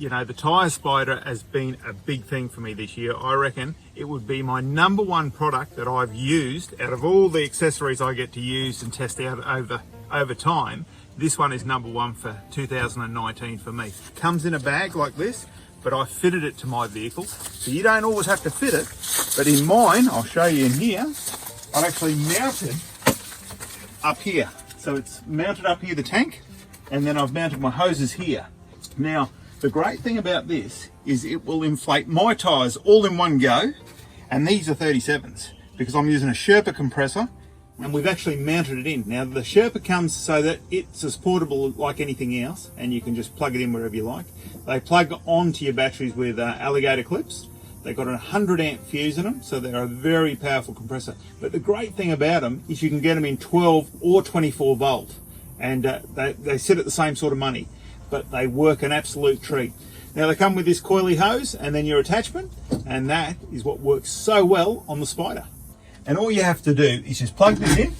you know, the tyre spider has been a big thing for me this year. I reckon it would be my #1 product that I've used out of all the accessories I get to use and test out over time. This one is #1 for 2019 for me. Comes in a bag like this, but I fitted it to my vehicle. So you don't always have to fit it, but in mine, I'll show you in here, I've actually mounted up here. So it's mounted up here, the tank, and then I've mounted my hoses here. Now, the great thing about this is it will inflate my tyres all in one go, and these are 37s because I'm using a Sherpa compressor, and we've actually mounted it in. Now, the Sherpa comes so that it's as portable like anything else, and you can just plug it in wherever you like. They plug onto your batteries with alligator clips. They've got a 100 amp fuse in them, so they're a very powerful compressor. But the great thing about them is you can get them in 12 or 24 volt, and they sit at the same sort of money, but they work an absolute treat. Now, they come with this coily hose and then your attachment, and that is what works so well on the Spider. And all you have to do is just plug this in,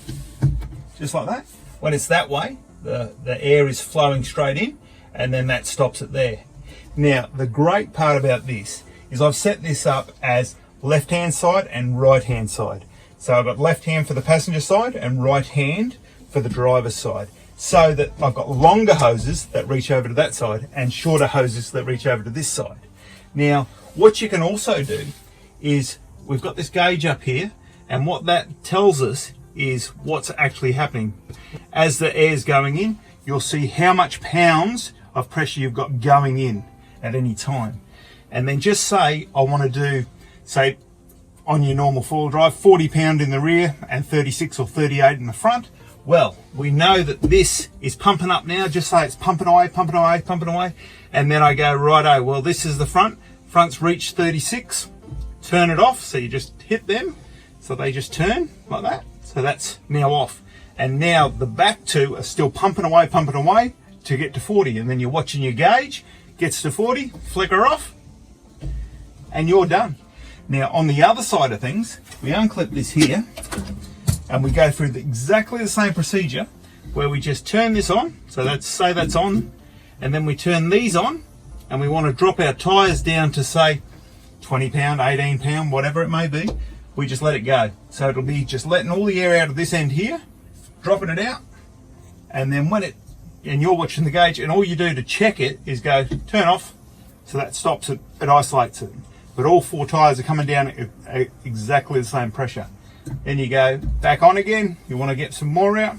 just like that. When it's that way, the air is flowing straight in, and then that stops it there. Now, the great part about this is I've set this up as left-hand side and right-hand side. So I've got left hand for the passenger side and right hand for the driver's side, so that I've got longer hoses that reach over to that side and shorter hoses that reach over to this side. Now, what you can also do is we've got this gauge up here, and what that tells us is what's actually happening. As the air's going in, you'll see how much pounds of pressure you've got going in at any time. And then just say, I want to do, say, on your normal four-wheel drive, 40 pound in the rear and 36 or 38 in the front. Well, we know that this is pumping up now. Just say it's pumping away, pumping away, pumping away. And then I go, righto, well, this is the front. Front's reached 36. Turn it off. So you just hit them. So they just turn like that. So that's now off. And now the back two are still pumping away to get to 40. And then you're watching your gauge, gets to 40, flicker off, and you're done. Now, on the other side of things, we unclip this here, and we go through exactly the same procedure where we just turn this on. So let's say that's on, and then we turn these on, and we want to drop our tyres down to, say, 20 pound, 18 pound, whatever it may be. We just let it go. So it'll be just letting all the air out of this end here, dropping it out, and then and you're watching the gauge, and all you do to check it is go turn off. So that stops it, it isolates it. But all four tyres are coming down at exactly the same pressure. Then you go back on again, you want to get some more out,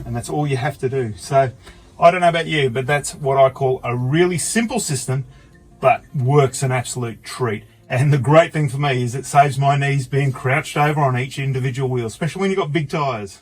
and that's all you have to do. So I don't know about you, but that's what I call a really simple system, but works an absolute treat. And the great thing for me is it saves my knees being crouched over on each individual wheel, especially when you've got big tyres.